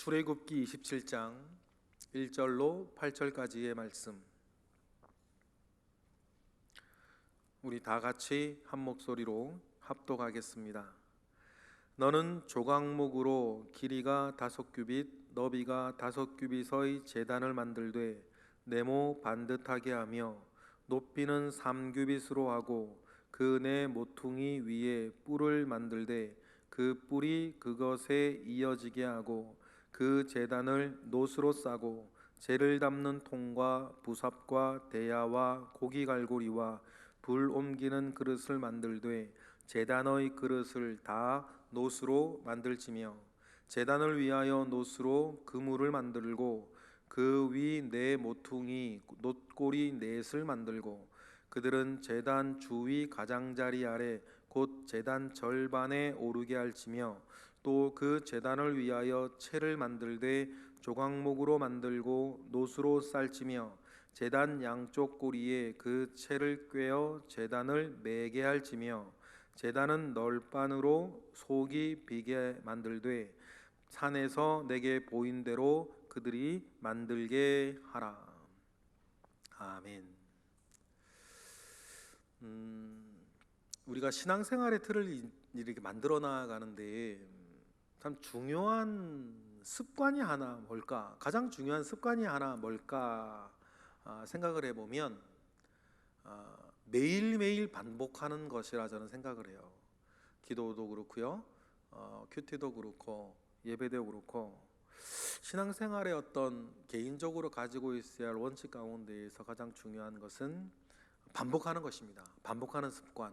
출애굽기 27장 1절로 8절까지의 말씀, 우리 다 같이 한 목소리로 합독하겠습니다. 너는 조각목으로 길이가 5규빗, 너비가 5규빗의 제단을 만들되 네모 반듯하게 하며 높이는 3규빗으로 하고 그 네 모퉁이 위에 뿔을 만들되 그 뿔이 그것에 이어지게 하고 그 제단을 노스로 싸고 재를 담는 통과 부삽과 대야와 고기 갈고리와 불 옮기는 그릇을 만들되 제단의 그릇을 다 노스로 만들지며 제단을 위하여 노스로 그물을 만들고 그 위 네 모퉁이 놋고리 넷을 만들고 그들은 제단 주위 가장자리 아래 곧 제단 절반에 오르게 할지며 또 그 제단을 위하여 채를 만들되 조각목으로 만들고 놋으로 쌀지며 제단 양쪽 꼬리에 그 채를 꿰어 제단을 매게 할지며 제단은 널판으로 속이 비게 만들되 산에서 내게 보인 대로 그들이 만들게 하라. 아멘. 우리가 신앙생활의 틀을 이렇게 만들어 나가는데 참 중요한 습관이 하나 뭘까? 가장 중요한 습관이 하나 뭘까? 생각을 해보면 매일매일 반복하는 것이라 저는 생각을 해요. 기도도 그렇고요, 큐티도 그렇고 예배도 그렇고 신앙생활의 어떤 개인적으로 가지고 있어야 할 원칙 가운데에서 가장 중요한 것은 반복하는 것입니다. 반복하는 습관,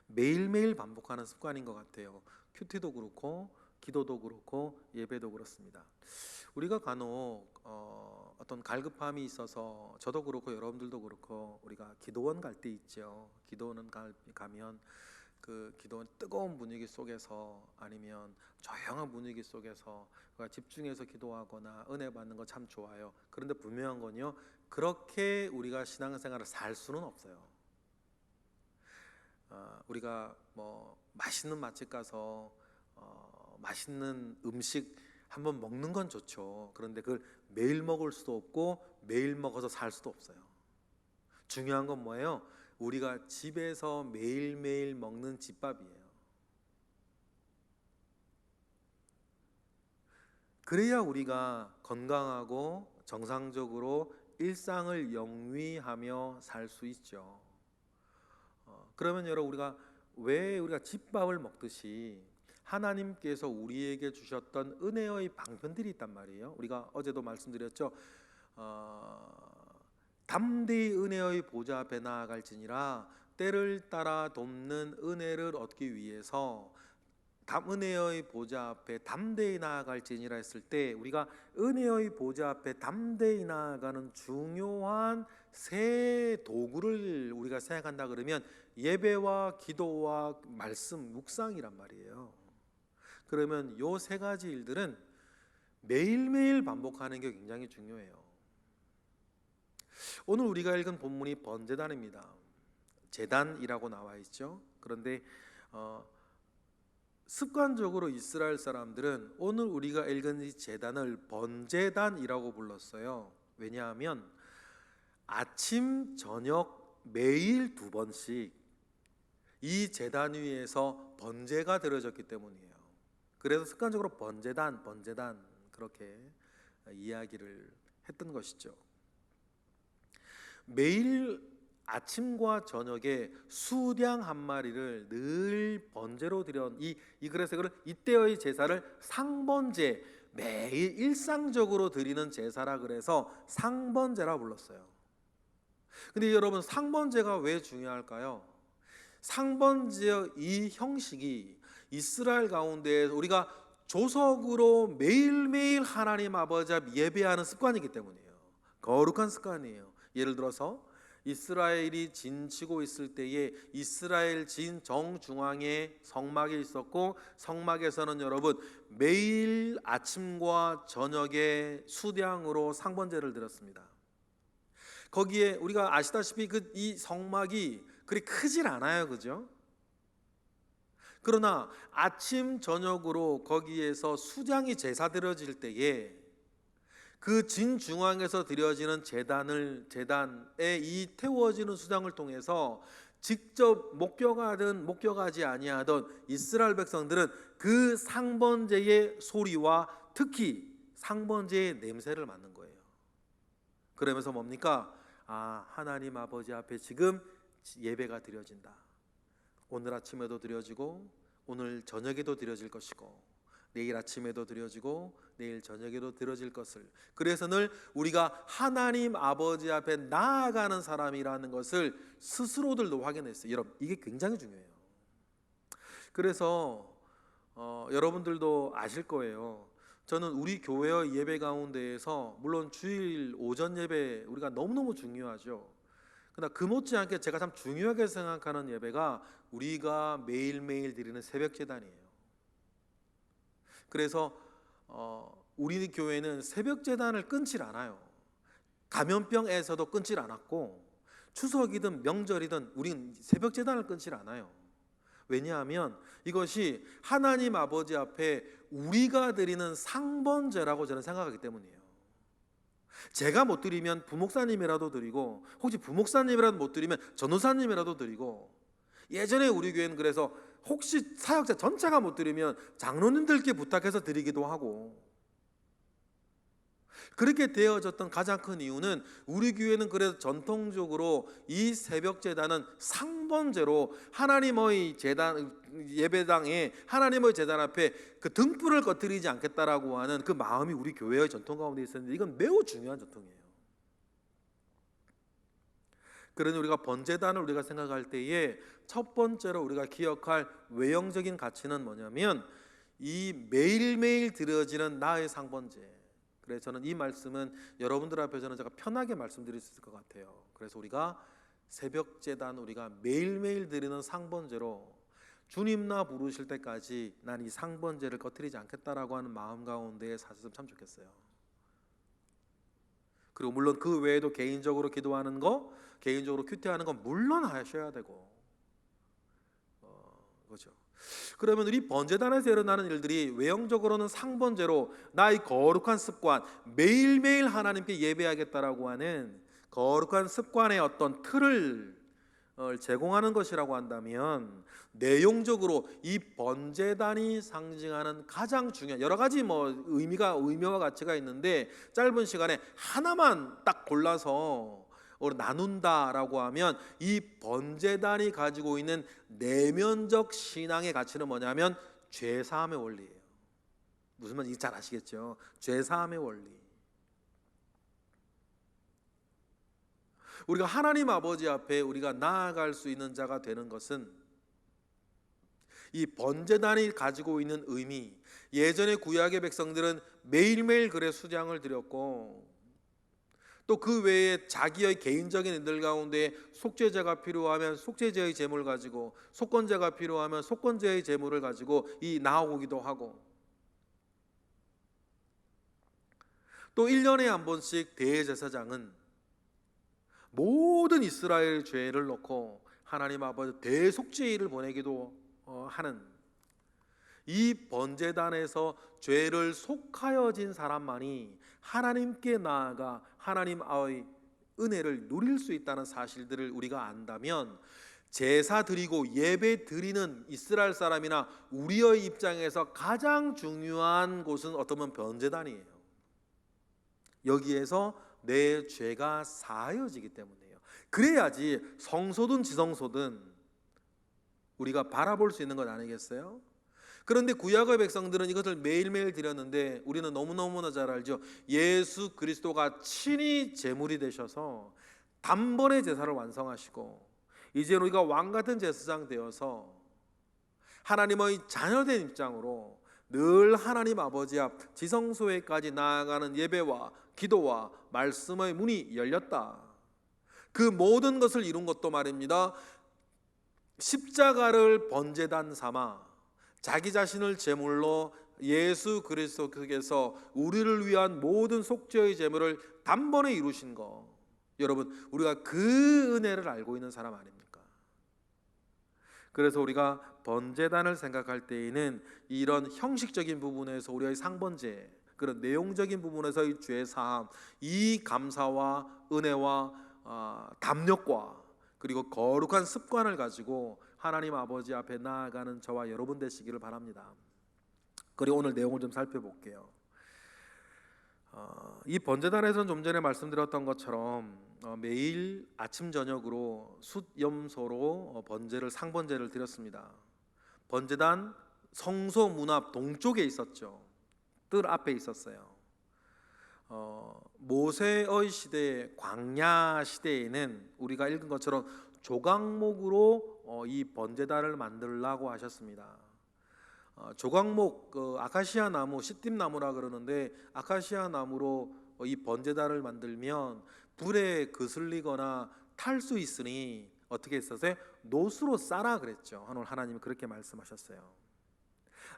매일매일 반복하는 습관인 것 같아요. 큐티도 그렇고 기도도 그렇고 예배도 그렇습니다. 우리가 간혹 어떤 갈급함이 있어서 저도 그렇고 여러분들도 그렇고 우리가 기도원 갈 때 있죠. 기도원 가면 그 기도원 뜨거운 분위기 속에서 아니면 조용한 분위기 속에서 집중해서 기도하거나 은혜 받는 거 참 좋아요. 그런데 분명한 건요, 그렇게 우리가 신앙생활을 살 수는 없어요. 우리가 뭐 맛있는 맛집 가서 맛있는 음식 한번 먹는 건 좋죠. 그런데 그걸 매일 먹을 수도 없고 매일 먹어서 살 수도 없어요. 중요한 건 뭐예요? 우리가 집에서 매일매일 먹는 집밥이에요. 그래야 우리가 건강하고 정상적으로 일상을 영위하며 살 수 있죠. 그러면 여러분, 우리가 집밥을 먹듯이 하나님께서 우리에게 주셨던 은혜의 방편들이 있단 말이에요. 우리가 어제도 말씀드렸죠. 담대히 은혜의 보좌 앞에 나아갈지니라. 때를 따라 돕는 은혜를 얻기 위해서 은혜의 보좌 앞에 담대히 나아갈지니라 했을 때, 우리가 은혜의 보좌 앞에 담대히 나아가는 중요한 세 도구를 우리가 생각한다 그러면 예배와 기도와 말씀, 묵상이란 말이에요. 그러면 요 세 가지 일들은 매일매일 반복하는 게 굉장히 중요해요. 오늘 우리가 읽은 본문이 번제단입니다. 제단이라고 나와 있죠. 그런데 습관적으로 이스라엘 사람들은 오늘 우리가 읽은 이 제단을 번제단이라고 불렀어요. 왜냐하면 아침, 저녁 매일 2번씩 이 제단 위에서 번제가 드려졌기 때문이에요. 그래서 습관적으로 번제단 그렇게 이야기를 했던 것이죠. 매일 아침과 저녁에 수량 한 마리를 늘 번제로 드려 그래서 이때의 제사를 상번제, 매일 일상적으로 드리는 제사라 그래서 상번제라 불렀어요. 근데 여러분, 상번제가 왜 중요할까요? 상번제의 이 형식이 이스라엘 가운데 우리가 조석으로 매일매일 하나님 아버지 앞 예배하는 습관이기 때문이에요. 거룩한 습관이에요. 예를 들어서 이스라엘이 진치고 있을 때에 이스라엘 진 정중앙에 성막이 있었고, 성막에서는 여러분 매일 아침과 저녁에 수량으로 상번제를 드렸습니다. 거기에 우리가 아시다시피 이 성막이 그리 크질 않아요, 그죠? 그러나 아침 저녁으로 거기에서 수장이 제사 드려질 때에 그 진중앙에서 드려지는 제단에 이 태워지는 수장을 통해서 직접 목격하든 목격하지 아니하던 이스라엘 백성들은 그 상번제의 소리와 특히 상번제의 냄새를 맡는 거예요. 그러면서 뭡니까? 하나님 아버지 앞에 지금 예배가 드려진다. 오늘 아침에도 드려지고 오늘 저녁에도 드려질 것이고 내일 아침에도 드려지고 내일 저녁에도 드려질 것을, 그래서 늘 우리가 하나님 아버지 앞에 나아가는 사람이라는 것을 스스로들도 확인했어요. 여러분, 이게 굉장히 중요해요. 그래서 여러분들도 아실 거예요. 저는 우리 교회의 예배 가운데에서 물론 주일 오전 예배 우리가 너무너무 중요하죠. 그러나 그 못지않게 제가 참 중요하게 생각하는 예배가 우리가 매일매일 드리는 새벽 제단이에요. 그래서 우리 교회는 새벽 제단을 끊질 않아요. 감염병에서도 끊질 않았고 추석이든 명절이든 우린 새벽 제단을 끊질 않아요. 왜냐하면 이것이 하나님 아버지 앞에 우리가 드리는 상번제라고 저는 생각하기 때문이에요. 제가 못 드리면 부목사님이라도 드리고, 혹시 부목사님이라도 못 드리면 전도사님이라도 드리고, 예전에 우리 교회는 그래서 혹시 사역자 전체가 못 드리면 장로님들께 부탁해서 드리기도 하고, 그렇게 되어졌던 가장 큰 이유는 우리 교회는 그래서 전통적으로 이 새벽 제단은 상번제로 하나님의 제단, 예배당에 하나님의 제단 앞에 그 등불을 꺼뜨리지 않겠다라고 하는 그 마음이 우리 교회의 전통 가운데 있었는데, 이건 매우 중요한 전통이에요. 그러니 우리가 번제단을 우리가 생각할 때에 첫 번째로 우리가 기억할 외형적인 가치는 뭐냐면 이 매일매일 드려지는 나의 상번제. 그래서 저는 이 말씀은 여러분들 앞에서는 제가 편하게 말씀드릴 수 있을 것 같아요. 그래서 우리가 새벽 제단, 우리가 매일매일 드리는 상번제로 주님 나 부르실 때까지 난 이 상번제를 꺼뜨리지 않겠다라고 하는 마음 가운데 사셨으면 참 좋겠어요. 그리고 물론 그 외에도 개인적으로 기도하는 거, 개인적으로 큐티하는 건 물론 하셔야 되고, 그렇죠. 그러면 우리 번제단에서 일어나는 일들이 외형적으로는 상번제로 나의 거룩한 습관, 매일매일 하나님께 예배하겠다라고 하는 거룩한 습관의 어떤 틀을 제공하는 것이라고 한다면, 내용적으로 이 번제단이 상징하는 가장 중요한 여러 가지 의미와 가치가 있는데, 짧은 시간에 하나만 딱 골라서 나눈다라고 하면 이 번제단이 가지고 있는 내면적 신앙의 가치는 뭐냐면 죄사함의 원리예요. 무슨 말인지 잘 아시겠죠? 죄사함의 원리. 우리가 하나님 아버지 앞에 우리가 나아갈 수 있는 자가 되는 것은 이 번제단이 가지고 있는 의미, 예전에 구약의 백성들은 매일매일 그래 수장을 드렸고, 또 그 외에 자기의 개인적인 일들 가운데 속죄제가 필요하면 속죄제의 제물을 가지고, 속건제가 필요하면 속건제의 제물을 가지고 나아오기도 하고, 또 1년에 한 번씩 대제사장은 모든 이스라엘 죄를 놓고 하나님 아버지 대속죄일을 보내기도 하는, 이 번제단에서 죄를 속하여진 사람만이 하나님께 나아가 하나님의 은혜를 누릴 수 있다는 사실들을 우리가 안다면, 제사 드리고 예배 드리는 이스라엘 사람이나 우리의 입장에서 가장 중요한 곳은 어쩌면 번제단이에요. 여기에서 내 죄가 사하여지기 때문이에요. 그래야지 성소든 지성소든 우리가 바라볼 수 있는 것 아니겠어요? 그런데 구약의 백성들은 이것을 매일매일 드렸는데, 우리는 너무너무나 잘 알죠. 예수 그리스도가 친히 제물이 되셔서 단번에 제사를 완성하시고, 이제 우리가 왕같은 제사장 되어서 하나님의 자녀된 입장으로 늘 하나님 아버지 앞 지성소에까지 나아가는 예배와 기도와 말씀의 문이 열렸다. 그 모든 것을 이룬 것도 말입니다, 십자가를 번제단 삼아 자기 자신을 제물로 예수 그리스도께서 우리를 위한 모든 속죄의 제물을 단번에 이루신 거, 여러분 우리가 그 은혜를 알고 있는 사람 아닙니까? 그래서 우리가 번제단을 생각할 때에는 이런 형식적인 부분에서 우리의 상번제, 그런 내용적인 부분에서의 죄 사함, 이 감사와 은혜와 담력과 그리고 거룩한 습관을 가지고 하나님 아버지 앞에 나아가는 저와 여러분 되시기를 바랍니다. 그리고 오늘 내용을 좀 살펴볼게요. 이 번제단에서는 좀 전에 말씀드렸던 것처럼 매일 아침 저녁으로 숫염소로 번제를 상번제를 드렸습니다. 번제단 성소 문 앞 동쪽에 있었죠. 뜰 앞에 있었어요. 모세의 시대, 광야 시대에는 우리가 읽은 것처럼 조각목으로 이 번제단을 만들라고 하셨습니다. 조각목, 아카시아 나무, 시띠나무라 그러는데 아카시아 나무로 이 번제단을 만들면 불에 거슬리거나 탈 수 있으니 어떻게 했었어요? 노수로 싸라 그랬죠. 오늘 하나님이 그렇게 말씀하셨어요.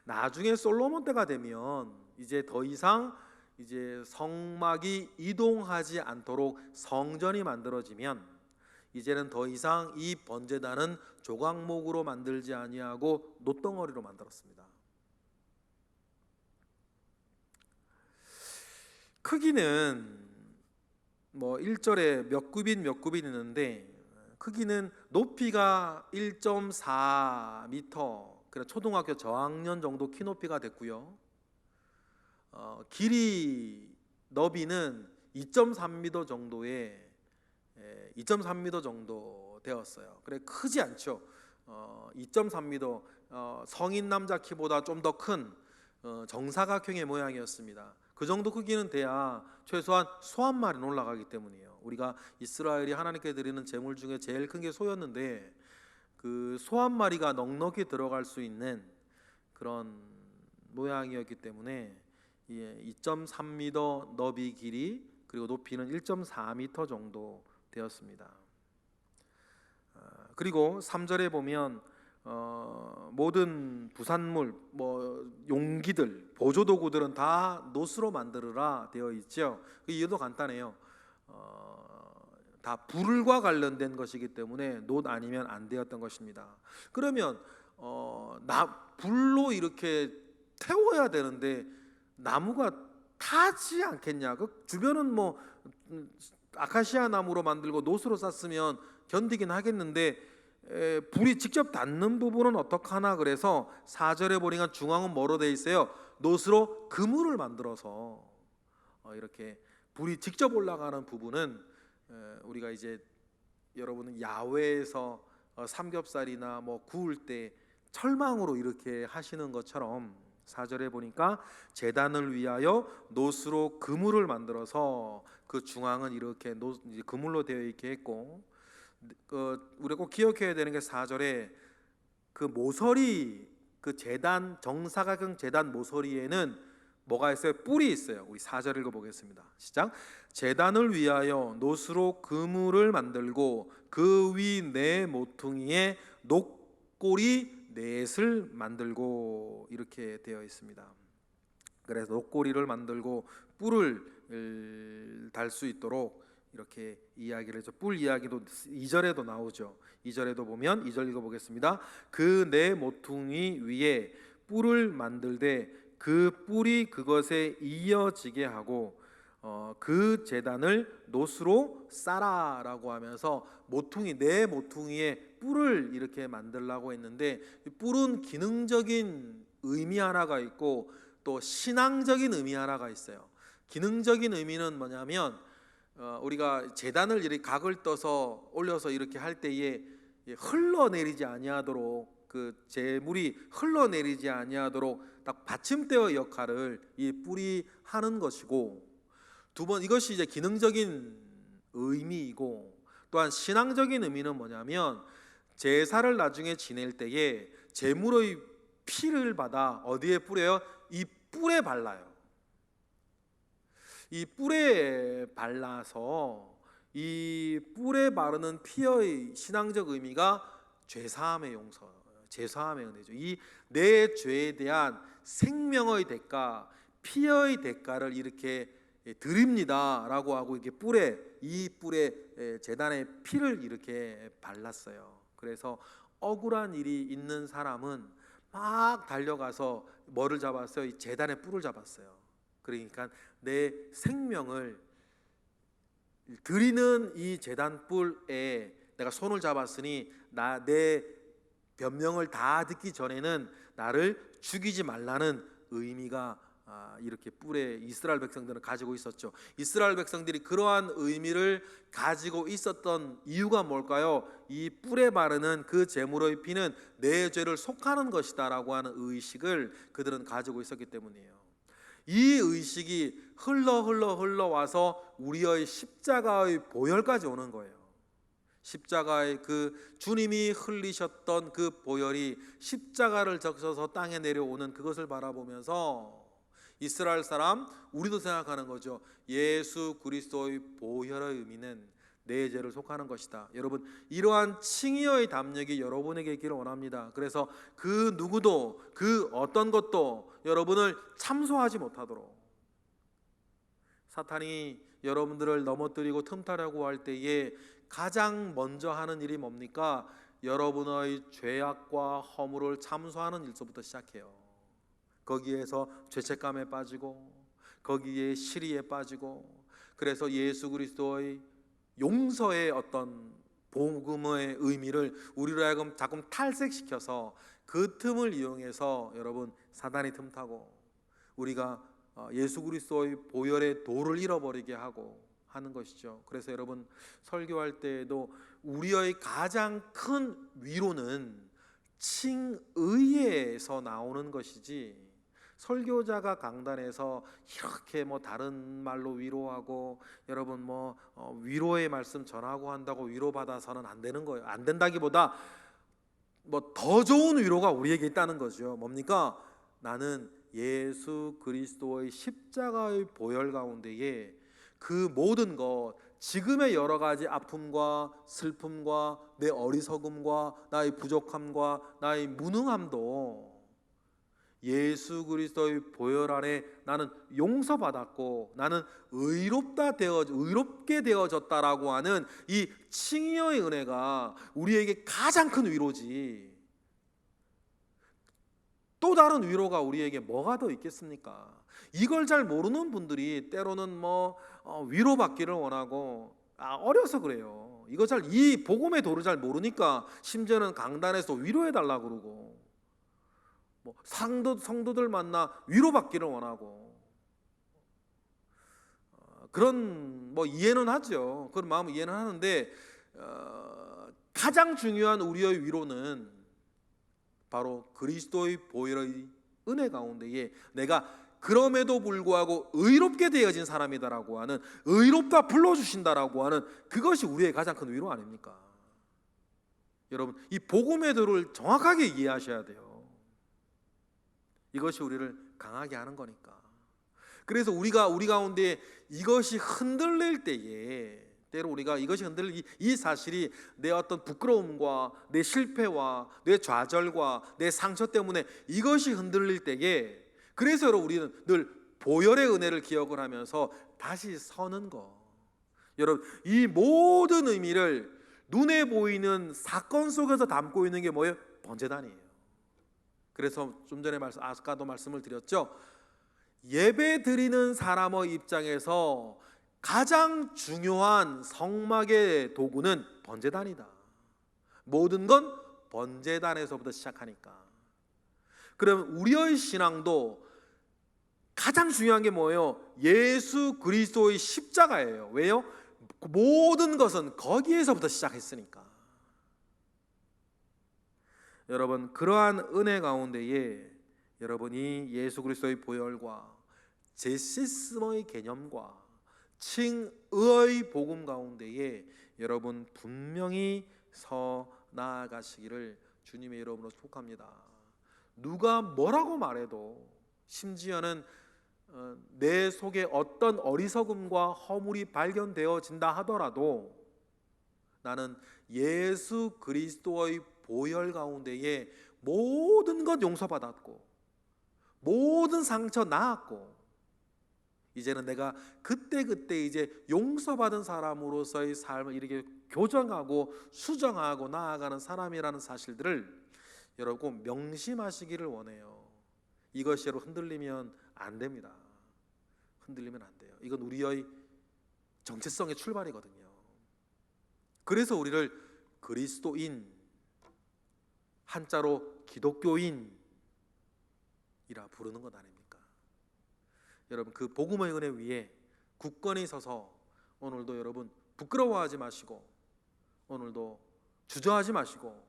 나중에 솔로몬 때가 되면 이제 더 이상 이제 성막이 이동하지 않도록 성전이 만들어지면 이제는 더 이상 이 번제단은 조각목으로 만들지 아니하고 놋덩어리로 만들었습니다. 크기는 뭐 1절에 몇 굽인 있는데 크기는 높이가 1.4m, 그래 초등학교 저학년 정도 키 높이가 됐고요. 길이 너비는 2.3m 정도의 2.3m 정도 되었어요. 그래 크지 않죠. 2.3m 성인 남자 키보다 좀 더 큰 정사각형의 모양이었습니다. 그 정도 크기는 돼야 최소한 소 한 마리는 올라가기 때문이에요. 우리가 이스라엘이 하나님께 드리는 제물 중에 제일 큰 게 소였는데 그 소 한 마리가 넉넉히 들어갈 수 있는 그런 모양이었기 때문에 2.3m 너비 길이 그리고 높이는 1.4m 정도 되었습니다. 그리고 3절에 보면 모든 부산물, 용기들, 보조도구들은 다 놋으로 만들으라 되어 있죠. 그 이유도 간단해요. 다 불과 관련된 것이기 때문에 놋 아니면 안 되었던 것입니다. 그러면 불로 이렇게 태워야 되는데 나무가 타지 않겠냐? 그 주변은 아카시아 나무로 만들고 놋으로 쌌으면 견디긴 하겠는데 불이 직접 닿는 부분은 어떡하나. 그래서 4절에 보니까 중앙은 뭐로 되어 있어요? 놋으로 그물을 만들어서 이렇게 불이 직접 올라가는 부분은 우리가 이제 여러분은 야외에서 삼겹살이나 구울 때 철망으로 이렇게 하시는 것처럼 4절에 보니까 제단을 위하여 놋으로 그물을 만들어서 그 중앙은 이렇게 그물로 되어 있게 했고, 우리가 꼭 기억해야 되는 게 4절에 그 모서리, 그 제단 정사각형 제단 모서리에는 뭐가 있어요? 뿔이 있어요. 우리 4절 읽어보겠습니다. 시작. 제단을 위하여 놋으로 그물을 만들고 그 위 네 모퉁이에 녹고리 넷을 만들고 이렇게 되어 있습니다. 그래서 녹고리를 만들고 뿔을 달 수 있도록 이렇게 이야기를 해서 뿔 이야기도 2절에도 나오죠. 2절에도 보면 2절 읽어보겠습니다. 그 네 모퉁이 위에 뿔을 만들되 그 뿔이 그것에 이어지게 하고 그 제단을 놋으로 싸라라고 하면서 네 모퉁이에 뿔을 이렇게 만들라고 했는데, 뿔은 기능적인 의미 하나가 있고 또 신앙적인 의미 하나가 있어요. 기능적인 의미는 뭐냐면 우리가 제단을 이렇게 각을 떠서 올려서 이렇게 할 때에 흘러내리지 아니하도록, 그 제물이 흘러내리지 아니하도록 딱 받침대의 역할을 이 뿔이 하는 것이고, 두 번 이것이 이제 기능적인 의미이고, 또한 신앙적인 의미는 뭐냐면 제사를 나중에 지낼 때에 제물의 피를 받아 어디에 뿌려요? 이 뿔에 발라요. 이 뿔에 발라서 이 뿔에 바르는 피의 신앙적 의미가 죄사함의 용서, 죄사함의 은혜죠. 이 내 죄에 대한 생명의 대가, 피의 대가를 이렇게 드립니다라고 하고 이 뿔에 제단의 피를 이렇게 발랐어요. 그래서 억울한 일이 있는 사람은 막 달려가서 뭐를 잡았어요? 이 제단의 뿔을 잡았어요. 그러니까 내 생명을 드리는 이 제단 뿔에 내가 손을 잡았으니 내 변명을 다 듣기 전에는 나를 죽이지 말라는 의미가 이렇게 뿔에 이스라엘 백성들은 가지고 있었죠. 이스라엘 백성들이 그러한 의미를 가지고 있었던 이유가 뭘까요? 이 뿔에 바르는 그 제물의 피는 내 죄를 속하는 것이다 라고 하는 의식을 그들은 가지고 있었기 때문이에요. 이 의식이 흘러와서 우리의 십자가의 보혈까지 오는 거예요. 십자가의 그 주님이 흘리셨던 그 보혈이 십자가를 적셔서 땅에 내려오는 그것을 바라보면서 이스라엘 사람, 우리도 생각하는 거죠. 예수 그리스도의 보혈의 의미는 내 죄를 속하는 것이다. 여러분, 이러한 칭의의 담력이 여러분에게 있기를 원합니다. 그래서 그 누구도 그 어떤 것도 여러분을 참소하지 못하도록, 사탄이 여러분들을 넘어뜨리고 틈타려고 할 때에 가장 먼저 하는 일이 뭡니까? 여러분의 죄악과 허물을 참소하는 일서부터 시작해요. 거기에서 죄책감에 빠지고 거기에 시리에 빠지고, 그래서 예수 그리스도의 용서의 어떤 복음의 의미를 우리로 하여금 자꾸 탈색시켜서 그 틈을 이용해서 여러분 사단이 틈타고 우리가 예수 그리스도의 보혈의 도를 잃어버리게 하고 하는 것이죠. 그래서 여러분 설교할 때에도 우리의 가장 큰 위로는 칭의에서 나오는 것이지, 설교자가 강단에서 이렇게 다른 말로 위로하고 여러분 위로의 말씀 전하고 한다고 위로받아서는 안 되는 거예요. 안 된다기보다 더 좋은 위로가 우리에게 있다는 거죠. 뭡니까? 나는 예수 그리스도의 십자가의 보혈 가운데에 그 모든 것, 지금의 여러 가지 아픔과 슬픔과 내 어리석음과 나의 부족함과 나의 무능함도 예수 그리스도의 보혈 안에 나는 용서받았고 나는 의롭게 되어졌다라고 하는 이 칭의의 은혜가 우리에게 가장 큰 위로지, 또 다른 위로가 우리에게 뭐가 더 있겠습니까? 이걸 잘 모르는 분들이 때로는 위로받기를 원하고 어려서 그래요. 이 복음의 도를 잘 모르니까 심지어는 강단에서 위로해달라고 그러고 성도들 만나 위로받기를 원하고 그런 이해는 하죠. 그런 마음 이해는 하는데 가장 중요한 우리의 위로는 바로 그리스도의 보혈의 은혜 가운데에 내가 그럼에도 불구하고 의롭게 되어진 사람이다라고 하는, 의롭다 불러주신다라고 하는 그것이 우리의 가장 큰 위로 아닙니까? 여러분, 이 복음의 도를 정확하게 이해하셔야 돼요. 이것이 우리를 강하게 하는 거니까. 그래서 우리 가운데 이것이 흔들릴 때에, 때로 우리가 이것이 흔들릴 이 사실이 내 어떤 부끄러움과 내 실패와 내 좌절과 내 상처 때문에 이것이 흔들릴 때에, 그래서 여러분 우리는 늘 보혈의 은혜를 기억을 하면서 다시 서는 거. 여러분, 이 모든 의미를 눈에 보이는 사건 속에서 담고 있는 게 뭐예요? 번제단이에요. 그래서 좀 전에 아까도 말씀을 드렸죠. 예배 드리는 사람의 입장에서 가장 중요한 성막의 도구는 번제단이다. 모든 건 번제단에서부터 시작하니까. 그럼 우리의 신앙도 가장 중요한 게 뭐예요? 예수 그리스도의 십자가예요. 왜요? 모든 것은 거기에서부터 시작했으니까. 여러분, 그러한 은혜 가운데에 여러분이 예수 그리스도의 보혈과 제시스머의 개념과 칭의의 복음 가운데에 여러분 분명히 서 나아가시기를 주님의 이름으로 축복합니다. 누가 뭐라고 말해도, 심지어는 내 속에 어떤 어리석음과 허물이 발견되어진다 하더라도 나는 예수 그리스도의 보혈 가운데에 모든 것 용서받았고 모든 상처 나았고 이제는 내가 그때그때 이제 용서받은 사람으로서의 삶을 이렇게 교정하고 수정하고 나아가는 사람이라는 사실들을 여러분 꼭 명심하시기를 원해요. 이것이 여러분 흔들리면 안 됩니다. 흔들리면 안 돼요. 이건 우리의 정체성의 출발이거든요. 그래서 우리를 그리스도인, 한자로 기독교인이라 부르는 것 아닙니까? 여러분 그 복음의 은혜 위에 굳건히 서서 오늘도 여러분 부끄러워하지 마시고 오늘도 주저하지 마시고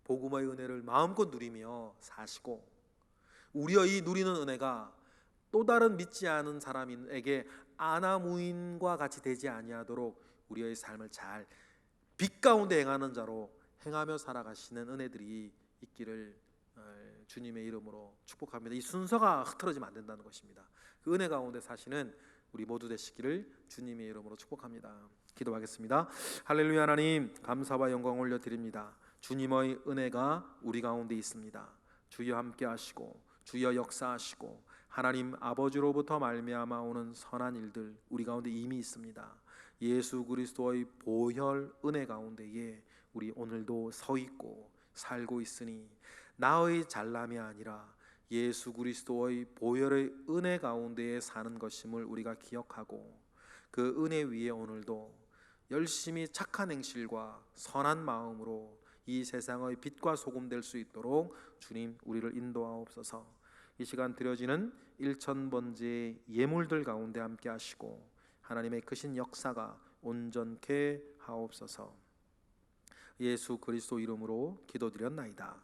복음의 은혜를 마음껏 누리며 사시고 우리의 이 누리는 은혜가 또 다른 믿지 않은 사람에게 아나무인과 같이 되지 아니하도록 우리의 삶을 잘 빛 가운데 행하는 자로 행하며 살아가시는 은혜들이 있기를 주님의 이름으로 축복합니다. 이 순서가 흐트러지면 안 된다는 것입니다. 그 은혜 가운데 사시는 우리 모두 되시기를 주님의 이름으로 축복합니다. 기도하겠습니다. 할렐루야. 하나님 감사와 영광 올려드립니다. 주님의 은혜가 우리 가운데 있습니다. 주여 함께 하시고 주여 역사하시고 하나님 아버지로부터 말미암아 오는 선한 일들 우리 가운데 이미 있습니다. 예수 그리스도의 보혈 은혜 가운데에 우리 오늘도 서 있고 살고 있으니 나의 잘남이 아니라 예수 그리스도의 보혈의 은혜 가운데에 사는 것임을 우리가 기억하고 그 은혜 위에 오늘도 열심히 착한 행실과 선한 마음으로 이 세상의 빛과 소금 될 수 있도록 주님 우리를 인도하옵소서. 이 시간 드려지는 1000번제의 예물들 가운데 함께 하시고 하나님의 크신 역사가 온전케 하옵소서. 예수 그리스도 이름으로 기도드렸나이다.